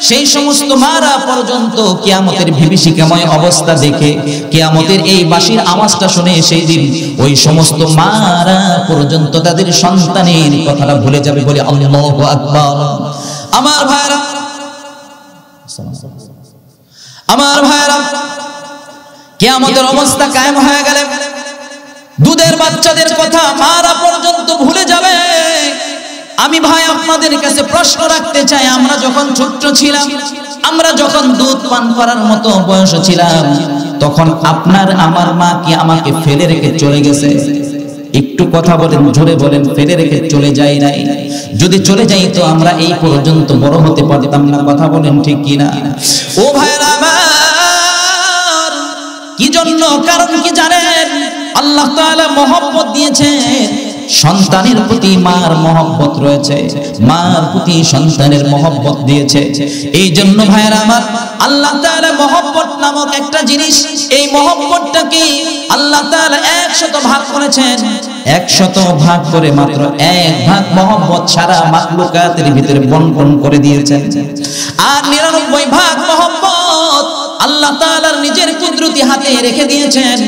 সেই সমস্ত মারা পর্যন্ত কিয়ামতের বিভীষিকাময় অবস্থা দেখে, কিয়ামতের এই বাঁশির আওয়াজটা শুনে সেই দিন ওই সমস্ত মারা পর্যন্ত তাদের সন্তানের কথাটা ভুলে যাবে। বলে আল্লাহু আকবার। আমার ভাইরা, আমার ভাইরা, কিয়ামতের অবস্থা কায়েম হয়ে গেলে দুধের বাচ্চাদের কথা মারা পর্যন্ত ভুলে যাবে। আমি ভাই আপনাদের কাছে প্রশ্ন রাখতে চাই, আমরা যখন ছোট্ট ছিলাম, আমরা যখন দুধ পান করার মতো বয়স ছিলাম, তখন আপনার আমার মা কি আমাকে ফেলে রেখে চলে গেছে? একটু কথা বলেন, জোরে বলেন, ফেলে রেখে চলে যায় নাই? যদি চলে যাই তো আমরা এই পর্যন্ত বড় হতে পারতাম না। কথা বলেন ঠিক কিনা? ও ভাইরা আমার, কি জন্য? কারণ কি জানেন? আল্লাহ তাআলা মহব্বত দিয়েছেন। সন্তানের প্রতি মার মহব্বত রয়েছে, মার প্রতি সন্তানের মহব্বত দিয়েছে। এই জন্য ভাইরা আমার, আল্লাহ তাআলা মহব্বত নামক একটা জিনিস, এই মহব্বতটা কি আল্লাহ তাআলা 100 ভাগ করেছেন। 100 ভাগ করে মাত্র 1 ভাগ মহব্বত সারা মাখলুকাতের ভিতরে বন্টন করে দিয়েছেন। আর 99 ভাগ মহব্বত আল্লাহ তাআলার নিজের কুদরতি হাতে রেখে দিয়েছেন।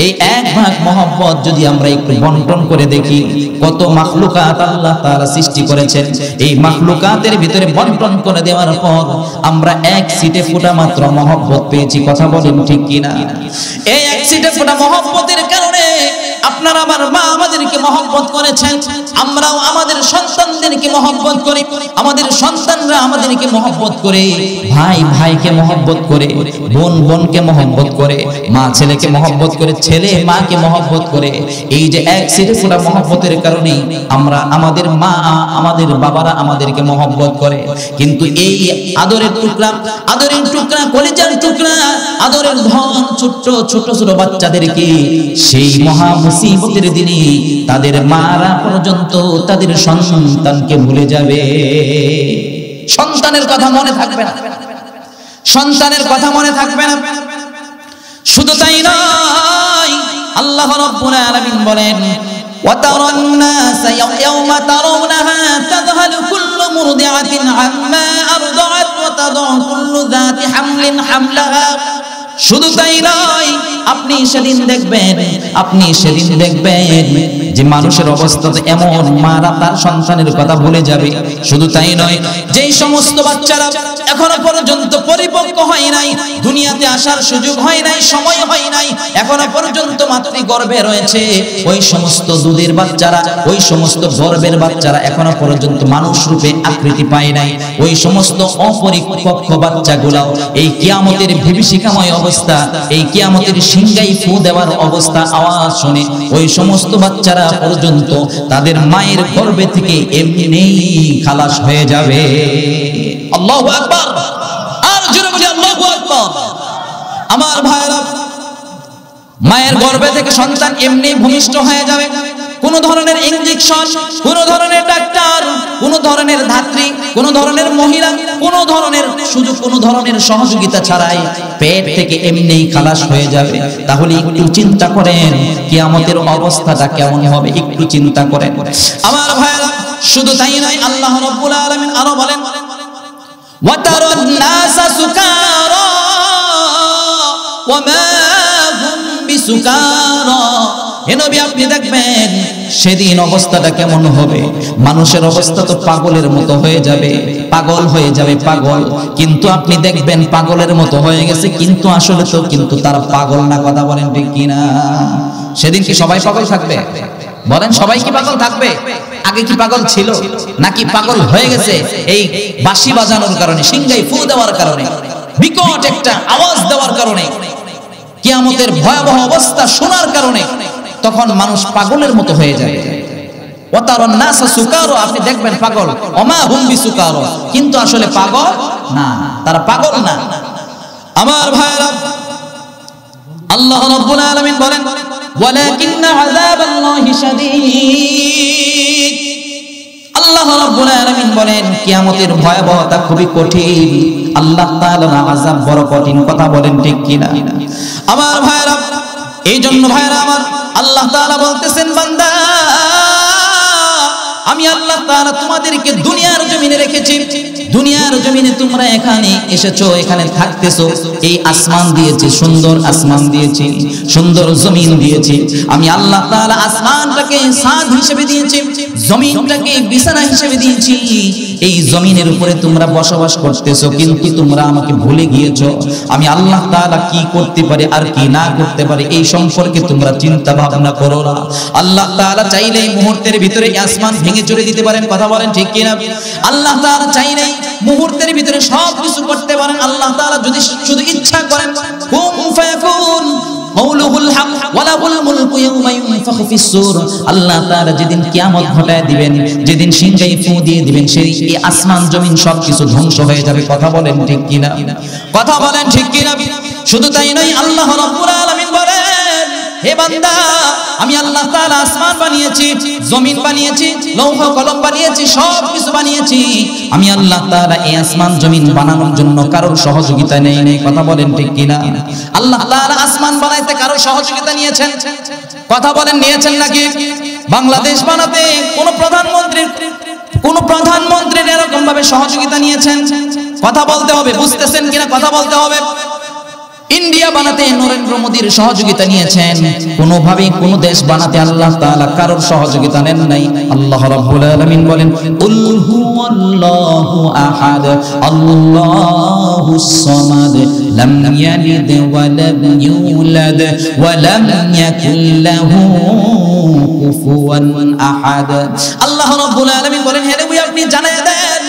এই 1 ভাগ মহব্বত যদি আমরা একটু বন্টন করে দেখি, কত মাখলুকাত আল্লাহ তাআলা সৃষ্টি করেছেন, এই মাখলুকাতের ভিতরে বন্টন করে দেওয়ার পর আমরা 1 সিটে ফোঁটা মাত্র মহব্বত পেয়েছি। কথা বলেন ঠিক কিনা? এই 1 সিটে ফোঁটা মহব্বতের কারণে আপনারা আমার মা আমাদেরকে মহব্বত করেছেন, আমরাও আমাদের সন্তানদেরকে মহব্বত করি, আমাদের সন্তানরা আমাদেরকে মহব্বত করে, ভাই ভাইকে মহব্বত করে, বোন বোনকে মহব্বত করে, মা ছেলেকে মহব্বত করে, ছেলে মাকে মহব্বত করে। এই যে এক সিরে ফোটা মহব্বতের কারণে আমরা আমাদের মা আমাদের বাবারা আমাদেরকে মহব্বত করে। কিন্তু এই আদরের টুকরা কলিজার টুকরা আদরের ধন ছোট ছোট ছোট বাচ্চাদেরকে সেই মহা মুসিবতের দিনে তাদের মারা পর্যন্ত তাদের সন্তানকে ভুলে যাবে। সন্তানের কথা মনে থাকবে না, সন্তানের কথা মনে থাকবে না। শুধু তাই নয়, আল্লাহ রাব্বুল আলামিন বলেন وَتَرَى النَّاسَ يَوْمَ تَرَوْنَهَا تَذْهَلُ كُلُّ مُرْضِعَةٍ عَمَّا أَرْضَعَتْ وَتَضَعُ كُلُّ ذَاتِ حَمْلٍ حَمْلَهَا। শুধু তাই নয়, আপনি সেদিন দেখবেন যে মানুষের অবস্থা তো এমন, মারা তার সন্তানের কথা ভুলে যাবে। শুধু তাই নয়, যেই সমস্ত বাচ্চারা এখনো পর্যন্ত পরিপক্ক হয় নাই, দুনিয়াতে আসার সুযোগ হয় নাই, সময় হয় নাই, এখনো পর্যন্ত মাতৃগর্ভে রয়েছে, ওই সমস্ত দুধের বাচ্চারা, ওই সমস্ত গর্ভের বাচ্চারা এখনো পর্যন্ত মানুষ রূপে আকৃতি পায় নাই, ওই সমস্ত অপরিপক্ক বাচ্চাগুলো এই কিয়ামতের বিভীষিকাময় অবস্থা, এই কিয়ামতের সিংহাই ফু দেওয়ার অবস্থা আওয়াজ শুনে ওই সমস্ত বাচ্চারা পর্যন্ত তাদের মায়ের গর্ভে থেকে এমনিই খালাস হয়ে যাবে। আল্লাহু আকবার, আর জোরে বলি আল্লাহু আকবার। আমার ভাইরা, মায়ের গর্ভে থেকে সন্তান এমনি ভূমিষ্ঠ হয়ে যাবে। কোন ধরনের ইনজেকশন, কোন ধরনের ডাক্তার, কোন ধরনের ধাত্রী, কোন ধরনের মহিলা, কোন ধরনের সুযোগ, কোন ধরনের সহযোগিতা ছাড়াই পেট থেকে এমনিই খালাস হয়ে যাবে। তাহলে একটু চিন্তা করেন কিয়ামতের অবস্থাটা কেমন হবে, একটু চিন্তা করেন আমার ভাইরা। শুধু তাই নয়, আল্লাহ রাব্বুল আলামিন আরো বলেন وَتَرَى النَّاسَ سُكَارَى وَمَا هُمْ بِسُكَارَى। হে নবী, আপনি দেখবেন সেদিন অবস্থাটা কেমন হবে। মানুষের অবস্থা তো পাগলের মতো হয়ে যাবে, পাগল হয়ে যাবে, পাগল। কিন্তু আপনি দেখবেন পাগলের মতো হয়ে গেছে, কিন্তু আসলে তো কিন্তু তারা পাগল না। কথা বলেন ঠিক কিনা? সেদিন কি সবাই পাগল থাকবে? বলেন, সবাই কি পাগল থাকবে? আগে কি পাগল ছিল, নাকি পাগল হয়ে গেছে এই বাঁশি বাজানোর কারণে, সিংহাই ফু দেওয়ার কারণে, বিকট একটা আওয়াজ দেওয়ার কারণে, কিয়ামতের ভয়াবহ অবস্থা শোনার কারণে তখন মানুষ পাগলের মতো হয়ে যায়। ওয়াতারান নাসা সুকারা, আপনি দেখবেন পাগল, ওমা হুম বিসুকারা, কিন্তু আসলে পাগল না, তারা পাগল না। আমার ভাইরা, আল্লাহ রাব্বুল আলামিন বলেন ওয়ালাকিন্না আযাবাল্লাহি শাদীদ। আল্লাহ রাব্বুল আলামিন বলেন কিয়ামতের ভয়াবহতা খুবই কঠিন, আল্লাহ তাআলার আযাব বড় কঠিন। কথা বলেন ঠিক কিনা? আমার ভাইরা, এই জন্য ভাইরা আমার, আল্লাহ তাআলা বলতেছেন বান্দা, আমি আল্লাহ তাআলা তোমাদেরকে দুনিয়ার জমিনে রেখেছি। দুনিয়ার জমিনে তোমরা এখানে এসেছো, এখানে থাকতেছো, এই আসমান দিয়েছি, সুন্দর আসমান দিয়েছি, সুন্দর জমিন দিয়েছি। আমি আল্লাহ তাআলা আসমানটাকে ছাদ হিসেবে দিয়েছি, জমিনটাকে বিছানা হিসেবে দিয়েছি। এই জমিনের উপরে তোমরা বসবাস করতেছো, কিন্তু তোমরা আমাকে ভুলে গিয়েছো। আমি আল্লাহ তাআলা কি করতে পারে আর কি না করতে পারে এই সম্পর্কে তোমরা চিন্তা ভাবনা করো না। আল্লাহ তাআলা চাইলে এই মুহূর্তের ভিতরে আসমান ভেঙে চলে দিতে পারেন। কথা বলেন ঠিক কিনা? আল্লাহ তাআলা চাইলে মুহূর্তের ভিতরে সব কিছু করতে পারেন। আল্লাহ তাআলা যদি শুধু ইচ্ছা করেন, কুন ফায়াকুন কওলুহুল হক ওয়া লাহুল মুলকু ইয়াওমা ইউনফাখু ফিস সূর। আল্লাহ তাআলা যেদিন কিয়ামত ঘটায় দিবেন, যেদিন সিংহাই ফু দিয়ে দিবেন, সেই এই আসমান জমিন সবকিছু ধ্বংস হয়ে যাবে। কথা বলেন ঠিক কিনা? কথা বলেন ঠিক কিনা? শুধু তাই নয়, আল্লাহ রাব্বুল আলামিন বলেন, হে বান্দা, আমি আল্লাহ তাআলা আসমান বানিয়েছি, জমিন বানিয়েছি, লৌহ কলম বানিয়েছি, সব কিছু বানিয়েছি। আমি আল্লাহ তাআলা এই আসমান জমিন বানানোর জন্য কারোর সহযোগিতা নেই। কথা বলেন ঠিক কিনা? আল্লাহ তাআলা আসমান বানাইতে কারোর সহযোগিতা নিয়েছেন? কথা বলেন, নিয়েছেন নাকি? বাংলাদেশ বানাতে কোন প্রধানমন্ত্রীর এরকম ভাবে সহযোগিতা নিয়েছেন? কথা বলতে হবে, বুঝতেছেন কিনা? কথা বলতে হবে। ইন্ডিয়া বানাতে নরেন্দ্র মোদীর সহযোগিতা নিয়েছেন? কোনোভাবে কোনো দেশ বানাতে আল্লাহ তাআলা কারোর সহযোগিতা নেন নাই। আল্লাহ রাব্বুল আলামিন বলেন, কুল হুয়াল্লাহু আহাদ আল্লাহুস সামাদ লাম ইয়ালিদ ওয়া লাম ইউলাদ ওয়া লাম ইয়াকুল লাহু কুফুয়ান আহাদ। আল্লাহ রাব্বুল আলামিন বলেন, হে নবী আপনি জানিয়ে দেন,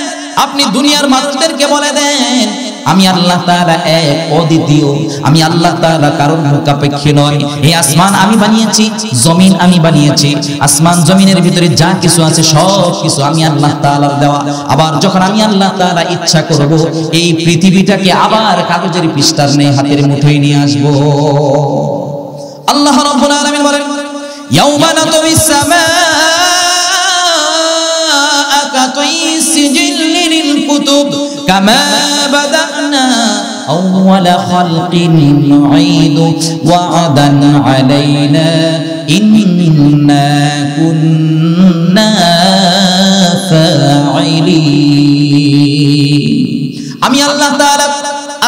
আপনি দুনিয়ার মানুষদেরকে বলে দেন আমি আল্লাহ তাআলা এক অদ্বিতীয়, আমি আল্লাহ তাআলা কারোর মুখাপেক্ষী নয়। এই আসমান আমি বানিয়েছি, জমিন আমি বানিয়েছি, আসমান জমিনের ভিতরে যা কিছু আছে সব কিছু আমি আল্লাহ তাআলার দেওয়া। আবার যখন আমি আল্লাহ তাআলা ইচ্ছা করব এই পৃথিবীটাকে আবার কাগজের পৃষ্ঠার নেই হাতের মুঠোয় নিয়ে আসব। আল্লাহ রাব্বুল আলামিন বলেন, ইয়াউমা নাতুমিস সামাআ কাতুইস সিজিল্লিল কুতুব কামা বাদানা আউওয়ালা খালকিন নুঈদু ওয়া'দান আলাইনা ইন্না কুন্না ফাঈলিন। আমি আল্লাহ তাআলা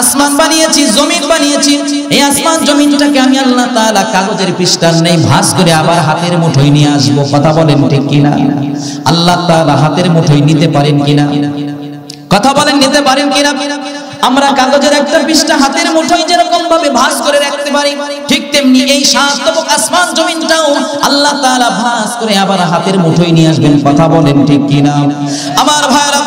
আসমান বানিয়েছি, জমিন বানিয়েছি, এই আসমান জমিনটাকে আমি আল্লাহ তাআলা কাগজের পৃষ্ঠার নেই ভাঁজ করে আবার হাতের মুঠোয় নিয়ে আসব। কথা বলেন ঠিক কিনা? আল্লাহ তাআলা হাতের মুঠোয় নিতে পারেন কিনা? কথা বলেন নিতে পারেন কিনা? আমরা কাগজের একটা পৃষ্ঠা হাতের মুঠোয় যেরকম ভাবে ভাঁজ করে রাখতে পারি, ঠিক তেমনি এই সাত তবক আসমান জমিনটাও আল্লাহ তাআলা ভাঁজ করে আবার হাতের মুঠোয় নিয়ে আসবেন। কথা বলেন ঠিক কিনা? আমার ভাইরা,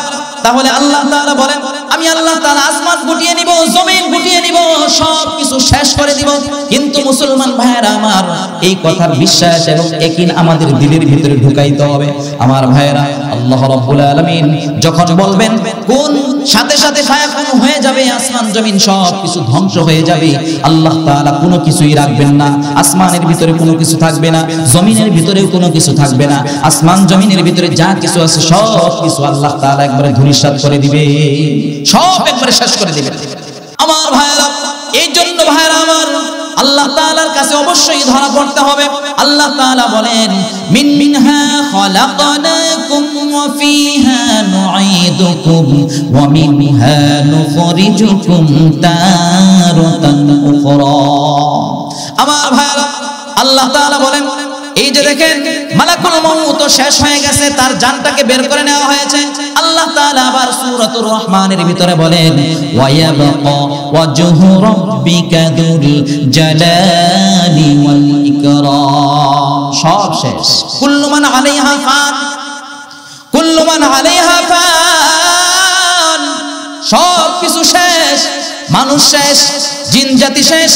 তাহলে আল্লাহ তাআলা বলেন আমি আল্লাহ তাআলা আসমান গুটিয়ে নিব, জমিন গুটিয়ে নিব, সব কিছু শেষ করে দিব। কিন্তু মুসলমান ভাইরা আমার, এই কথার বিশ্বাস এবং ইয়াকিন আমাদের দিলের ভিতরে ঢুকাইতে হবে। আমার ভাইরা, আল্লাহ রাব্বুল আলামিন যখন বলবেন কোন সাথে সাথে ফায়াকুন হয়ে যাবে, আসমান জমিন সব কিছু ধ্বংস হয়ে যাবে, আল্লাহ তাআলা কোনো কিছুই রাখবেন না। আসমানের ভিতরে কোনো কিছু থাকবে না, জমিনের ভিতরেও কোনো কিছু থাকবে না। আসমান জমিনের ভিতরে যা কিছু আছে সব কিছু আল্লাহ তাআলা একবারে ধূলিসাৎ করে দিবে, সব একবারে শেষ করে দিবে। আমার ভাইরা, এই জন্য ভাইরা আমার, আল্লাহ তাআলার কাছে অবশ্যই ধরা পড়তে হবে। আল্লাহ তাআলা বলেন মিনহা খলাকনাকুম ওয়া ফিহা নুঈদুকুম ওয়া মিনহা নুখরিজুকুম তারাতান উখরা। আমার ভাইরা, আল্লাহ তাআলা বলেন এই যে দেখেন মালাকুল মউত শেষ হয়ে গেছে, তার জানটাকে বের করে নেওয়া হয়েছে। আল্লাহ তাআলা আবার সূরাতুর রহমানের ভিতরে বলেন ওয়া ইয়াবকা ওয়াজহু রাব্বিকা যুল জালালি ওয়াল ইকরাম। সব শেষ। কুল্লু মান আলাইহা ফান, কুল্লু মান আলাইহা ফান, সব কিছু শেষ। মানুষ শেষ, জিন জাতি শেষ,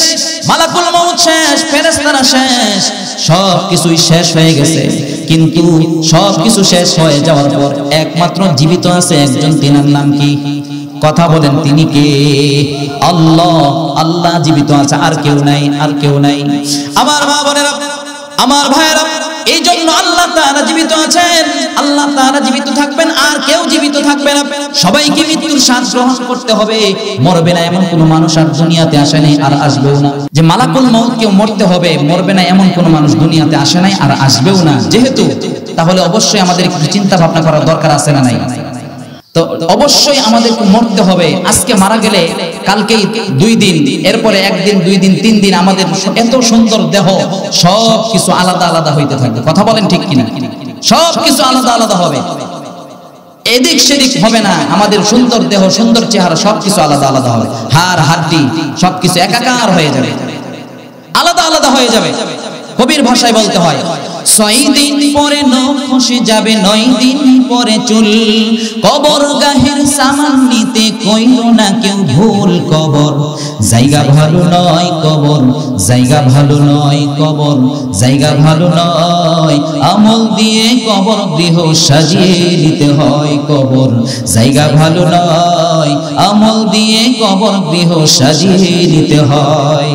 মালাকুল মউত শেষ, ফেরেশতারা শেষ, সব কিছুই শেষ হয়ে গেছে। কিন্তু সব কিছু শেষ হয়ে যাওয়ার পর একমাত্র জীবিত আছে একজন, তিনার নাম কি? কথা বলেন তিনি কে? আল্লাহ। আল্লাহ জীবিত আছে, আর কেউ নাই, আর কেউ নাই। আমার মা বোনেরা, আমার ভাইয়েরা, এই জন্য আল্লাহ তাআলা জীবিত আছেন, আল্লাহ তাআলা জীবিত থাকবেন, আর কেউ জীবিত থাকবে না। সবাইকে মৃত্যুর স্বাদ গ্রহণ করতে হবে। মরবে না এমন কোন মানুষ আর দুনিয়াতে আসে নাই, আর আসবেও না। যে মালাকুল মউত কেউ মরতে হবে, মরবে না এমন কোন মানুষ দুনিয়াতে আসে নাই, আর আসবেও না। যেহেতু তাহলে অবশ্যই আমাদের একটু চিন্তা ভাবনা করার দরকার আছে না নাই? তো অবশ্যই আমাদেরকে মরতে হবে। আজকে মারা গেলে কালকেই 2 দিন, এরপরে 1 দিন, 2 দিন, 3 দিন আমাদের এত সুন্দর দেহ সব কিছু আলাদা আলাদা হইতে থাকবে। কথা বলেন ঠিক কিনা? সব কিছু আলাদা আলাদা হবে, এদিক সেদিক হবে না। আমাদের সুন্দর দেহ, সুন্দর চেহারা সব কিছু আলাদা আলাদা হবে। হাড় হাড্ডি সব কিছু একাকার হয়ে যাবে, আলাদা আলাদা হয়ে যাবে। কবির ভাষায় বলতে হয় 6 দিন পরে নখ খসে যাবে, 9 দিন পরে চুল। কবর গাহের সামান নিতে কইলো না কেউ ভুল। কবর জায়গা ভালো নয়, কবর জায়গা ভালো নয়, কবর জায়গা ভালো নয়। আমল দিয়ে কবর গৃহ সাজিয়ে নিতে হয়। কবর জায়গা ভালো নয়, আমল দিয়ে কবর গৃহ সাজিয়ে নিতে হয়।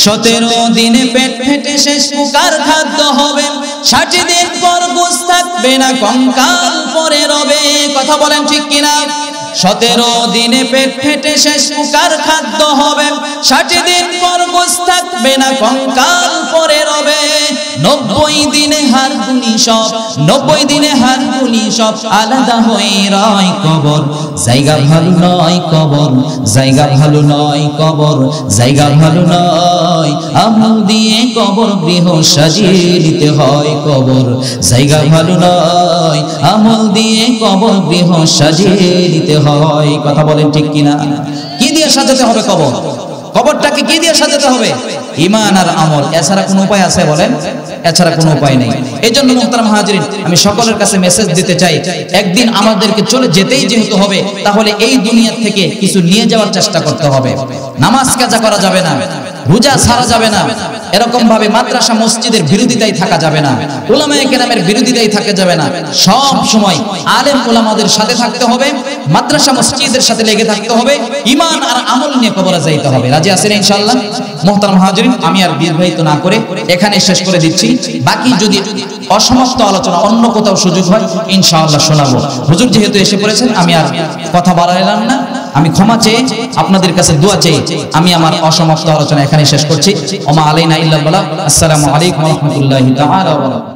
17 দিনে পেট ফেটে শেষ পোকার খাদ্য হবে। 60 দিন পর গোশ থাকবে না, কঙ্কাল পরে রবে। কথা বলেন ঠিক কিনা? 17 দিনে পেট ফেটে শেষ পোকার খাদ্য হবে। 60 দিন পর গোশ থাকবে না, কঙ্কাল পরে রবে। 90 দিনে হাড়গুলি সব, 90 দিনে হাড়গুলি সব আলাদা হয়ে রয়। কবর জায়গা ভালো নয়, কবর জায়গা ভালো নয়, কবর জায়গা ভালো নয়। আমল দিয়ে কবর গৃহ সাজিয়ে নিতে হয়। কবর জায়গা ভালো নয়, আমল দিয়ে কবর গৃহ সাজিয়ে নিতে হয়। কথা বলেন ঠিক কিনা? কি দিয়ে সাজাতে হবে কবর? কবরটাকে কি দিয়ে সাজাতে হবে? ঈমান আর আমল। এছাড়া কোনো উপায় আছে বলেন? এছাড়া কোনো উপায় নেই। এজন্য মুহতারাম হাজিরিন, আমি সকলের কাছে মেসেজ দিতে চাই, একদিন আমাদেরকে চলে যেতেই যেহেতু হবে, তাহলে এই দুনিয়া থেকে কিছু নিয়ে যাওয়ার চেষ্টা করতে হবে। নামাজ কাজা করা যাবে না, রোজা ছাড়া যাবে না, এরকম ভাবে মাদ্রাসা মসজিদের বিরোধিতায় থাকা যাবে না, উলামায়ে কেরামের বিরোধিতায় থাকা যাবে না। সব সময় আলেম উলামাদের সাথে থাকতে হবে, মাদ্রাসা মসজিদের সাথে লেগে থাকতে হবে, ঈমান আর আমল নিয়ে কবরে যাইতে হবে। রাজি আছেন ইনশাআল্লাহ? মুহতারাম হাজিরিন, আমি আর দীর্ঘায়িত না করে এখানে শেষ করে দিচ্ছি। বাকি যদি অসমাপ্ত আলোচনা অন্য কোথাও সুযোগ হয় ইনশাআল্লাহ শোনাবো। হুজুর যেহেতু এসে পড়েছেন, আমি আর কথা বাড়াইলাম না। আমি ক্ষমা চেয়ে, আপনাদের কাছে দোয়া চেয়ে আমি আমার অসমাপ্ত আলোচনা এখানে শেষ করছি। ওমা আলাইনা ইল্লাল বালাগ। আসসালামু আলাইকুম ওয়া রাহমাতুল্লাহি তাআলা ওয়া বারাকাতুহু।